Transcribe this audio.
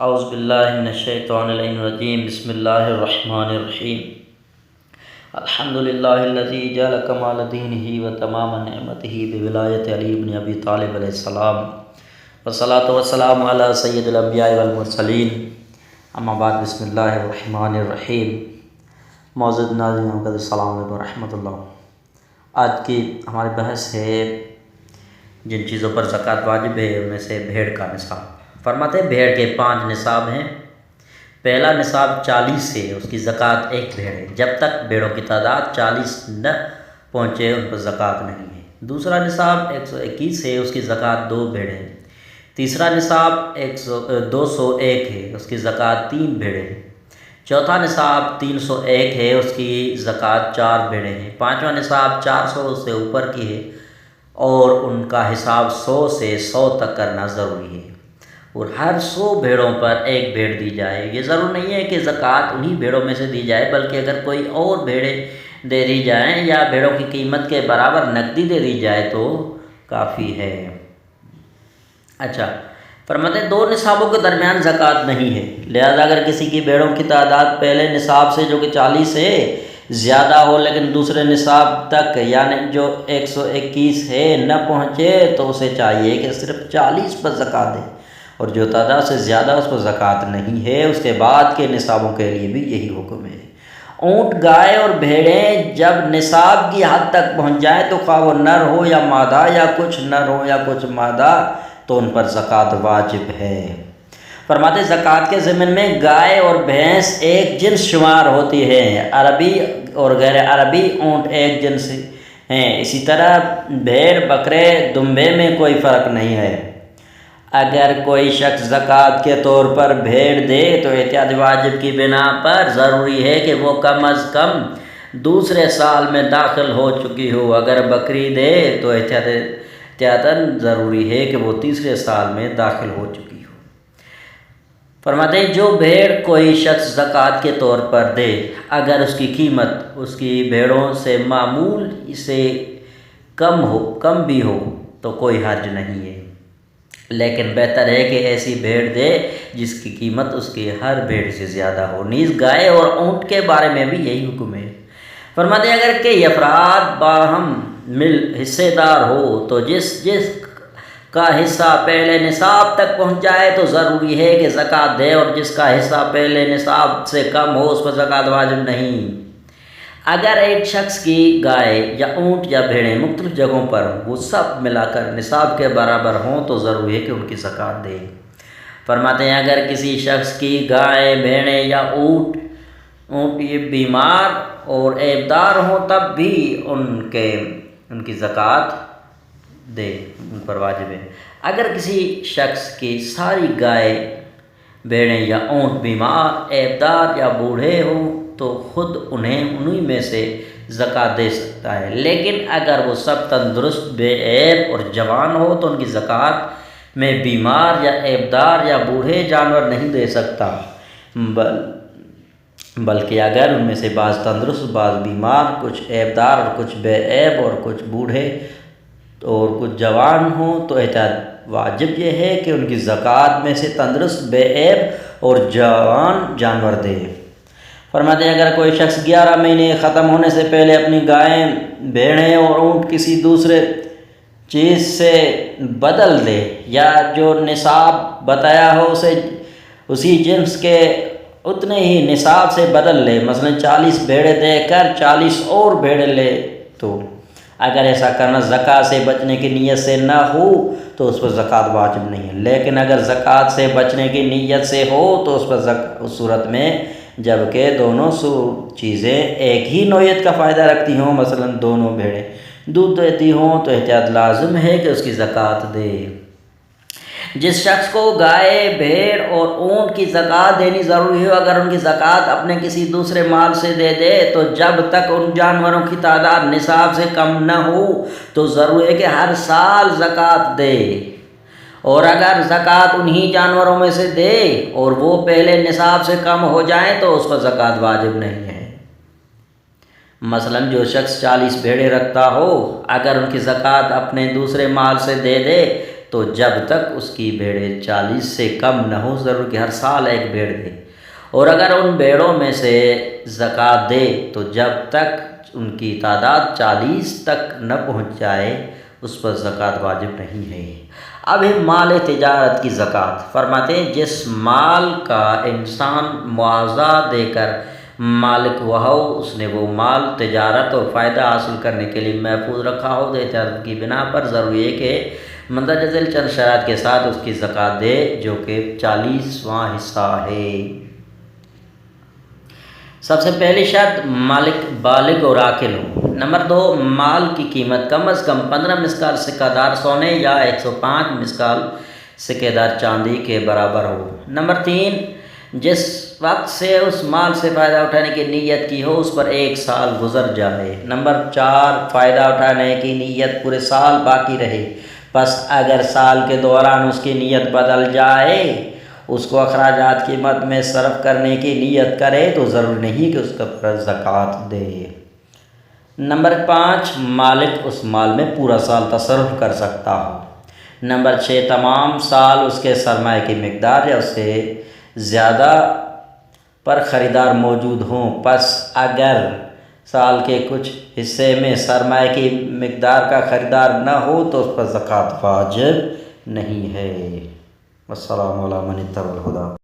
اعوذ باللہ من الشیطان الرجیم بسم اللہ الرحمن الرحیم الحمد للہ الذی جعل کمال دینہ و تمام نعمتہ بولایت علی بن ابی طالب علیہ السلام والصلاۃ والسلام علی سید الانبیاء والمرسلین اما بعد بسم اللہ الرحمن الرحیم۔ معزز ناظرین کا السلام علیکم ورحمۃ اللہ۔ آج کی ہماری بحث ہے جن چیزوں پر زکوٰۃ واجب ہے ان میں سے بھیڑ کا نصاب۔ فرماتے ہیں بھیڑ کے 5 نصاب ہیں۔ پہلا نصاب 40 ہے، اس کی زکوٰۃ 1 بھیڑ ہے، جب تک بھیڑوں کی تعداد 40 نہ پہنچے ان پر زکوٰۃ نہیں ہے۔ دوسرا نصاب 121 ہے، اس کی زکوٰۃ 2 بھیڑ ہے۔ تیسرا نصاب 201 ہے، اس کی زکوٰۃ 3 بھیڑیں ہیں۔ چوتھا نصاب 301 ہے، اس کی زکوٰۃ 4 بھیڑیں ہیں۔ پانچواں نصاب 400 سے اوپر کی ہے اور ان کا حساب 100 سے 100 تک کرنا ضروری ہے، اور ہر 100 بھیڑوں پر 1 بھیڑ دی جائے۔ یہ ضرور نہیں ہے کہ زکوٰۃ انہی بھیڑوں میں سے دی جائے، بلکہ اگر کوئی اور بھیڑیں دے دی جائیں یا بھیڑوں کی قیمت کے برابر نقدی دے دی جائے تو کافی ہے۔ اچھا، فرماتے ہیں 2 نصابوں کے درمیان زکوٰۃ نہیں ہے، لہذا اگر کسی کی بھیڑوں کی تعداد پہلے نصاب سے جو کہ 40 ہے زیادہ ہو لیکن دوسرے نصاب تک یعنی جو 121 ہے نہ پہنچے تو اسے چاہیے کہ صرف 40 پر زکوٰۃ دے، اور جو تعداد سے زیادہ اس پر زکوٰۃ نہیں ہے اس کے بعد کے نصابوں کے لیے بھی یہی حکم ہے۔ اونٹ، گائے اور بھیڑیں جب نصاب کی حد تک پہنچ جائیں تو خواہ وہ نر ہو یا مادہ یا کچھ نر ہو یا کچھ مادہ تو ان پر زکوٰۃ واجب ہے۔ فرماتے زکوٰۃ کے ضمن میں گائے اور بھینس ایک جنس شمار ہوتی ہے، عربی اور غیر عربی اونٹ ایک جنس ہیں، اسی طرح بھیڑ، بکرے، دمبے میں کوئی فرق نہیں ہے۔ اگر کوئی شخص زکوٰۃ کے طور پر بھیڑ دے تو احتیاط واجب کی بنا پر ضروری ہے کہ وہ کم از کم دوسرے سال میں داخل ہو چکی ہو۔ اگر بکری دے تو احتیاطاً ضروری ہے کہ وہ تیسرے سال میں داخل ہو چکی ہو۔ فرماتے ہیں جو بھیڑ کوئی شخص زکوٰۃ کے طور پر دے اگر اس کی قیمت اس کی بھیڑوں سے معمول سے کم بھی ہو تو کوئی حرج نہیں ہے، لیکن بہتر ہے کہ ایسی بھیڑ دے جس کی قیمت اس کی ہر بھیڑ سے زیادہ ہو۔ نیز گائے اور اونٹ کے بارے میں بھی یہی حکم ہے۔ فرماتے ہیں اگر کئی افراد باہم مل حصے دار ہو تو جس کا حصہ پہلے نصاب تک پہنچ جائے تو ضروری ہے کہ زکوٰۃ دے، اور جس کا حصہ پہلے نصاب سے کم ہو اس پر زکوٰۃ واجب نہیں۔ اگر ایک شخص کی گائے یا اونٹ یا بھیڑیں مختلف جگہوں پر ہوں، وہ سب ملا کر نصاب کے برابر ہوں تو ضروری ہے کہ ان کی زکوٰۃ دے۔ فرماتے ہیں اگر کسی شخص کی گائے، بھیڑیں یا اونٹ یہ بیمار اور عیبدار ہوں تب بھی ان کی زکوٰۃ دے، ان پر واجب ہے۔ اگر کسی شخص کی ساری گائے، بھیڑیں یا اونٹ بیمار، عیبدار یا بوڑھے ہوں تو خود انہی میں سے زکوٰۃ دے سکتا ہے، لیکن اگر وہ سب تندرست، بے عیب اور جوان ہو تو ان کی زکوٰۃ میں بیمار یا عیبدار یا بوڑھے جانور نہیں دے سکتا، بلکہ اگر ان میں سے بعض تندرست، بعض بیمار، کچھ عیبدار اور کچھ بے عیب اور کچھ بوڑھے اور کچھ جوان ہوں تو احتیاط واجب یہ ہے کہ ان کی زکوٰۃ میں سے تندرست، بے عیب اور جوان جانور دے۔ فرماتے ہیں اگر کوئی شخص 11 مہینے ختم ہونے سے پہلے اپنی گائیں، بھیڑیں اور اونٹ کسی دوسرے چیز سے بدل دے یا جو نصاب بتایا ہو اسے اسی جنس کے اتنے ہی نصاب سے بدل لے، مثلا 40 بھیڑیں دے کر 40 اور بھیڑیں لے تو اگر ایسا کرنا زکوٰۃ سے بچنے کی نیت سے نہ ہو تو اس پر زکوٰۃ واجب نہیں ہے، لیکن اگر زکوٰۃ سے بچنے کی نیت سے ہو تو اس پر اس صورت میں جبکہ دونوں چیزیں ایک ہی نوعیت کا فائدہ رکھتی ہوں، مثلا دونوں بھیڑیں دودھ دیتی ہوں تو احتیاط لازم ہے کہ اس کی زکوٰۃ دے۔ جس شخص کو گائے، بھیڑ اور اونٹ کی زکوٰۃ دینی ضروری ہو اگر ان کی زکوٰۃ اپنے کسی دوسرے مال سے دے دے تو جب تک ان جانوروں کی تعداد نصاب سے کم نہ ہو تو ضروری ہے کہ ہر سال زکوٰۃ دے، اور اگر زکوٰۃ انہی جانوروں میں سے دے اور وہ پہلے نصاب سے کم ہو جائیں تو اس پر زکوٰۃ واجب نہیں ہے۔ مثلا جو شخص 40 بھیڑیں رکھتا ہو اگر ان کی زکوٰۃ اپنے دوسرے مال سے دے دے تو جب تک اس کی بھیڑیں 40 سے کم نہ ہو، ضرور کہ ہر سال ایک بھیڑ دے، اور اگر ان بھیڑوں میں سے زکوٰۃ دے تو جب تک ان کی تعداد 40 تک نہ پہنچ جائے اس پر زکوٰۃ واجب نہیں ہے۔ اب ہے مال تجارت کی زکوٰۃ۔ فرماتے ہیں جس مال کا انسان معاوضہ دے کر مالک وہ ہو، اس نے وہ مال تجارت اور فائدہ حاصل کرنے کے لیے محفوظ رکھا ہو، تجارت کی بنا پر ضروری ہے کہ مندرجہ ذیل چند شرائط کے ساتھ اس کی زکوٰۃ دے، جو کہ 40واں حصہ ہے۔ سب سے پہلی شرط مالک بالغ اور عاقل ہو۔ نمبر 2، مال کی قیمت کم از کم 15 مسکال سکہ دار سونے یا 105 مسکال سکہ دار چاندی کے برابر ہو۔ نمبر 3، جس وقت سے اس مال سے فائدہ اٹھانے کی نیت کی ہو اس پر 1 سال گزر جائے۔ نمبر 4، فائدہ اٹھانے کی نیت پورے سال باقی رہے، پس اگر سال کے دوران اس کی نیت بدل جائے، اس کو اخراجات کی مد میں صرف کرنے کی نیت کرے تو ضرور نہیں کہ اس پر زکوٰۃ دے۔ نمبر 5، مالک اس مال میں پورا سال تصرف کر سکتا ہو۔ نمبر 6، تمام سال اس کے سرمایہ کی مقدار یا اس سے زیادہ پر خریدار موجود ہوں، پس اگر سال کے کچھ حصے میں سرمایہ کی مقدار کا خریدار نہ ہو تو اس پر زکوٰۃ واجب نہیں ہے۔ والسلام علی من اتبع الہدی۔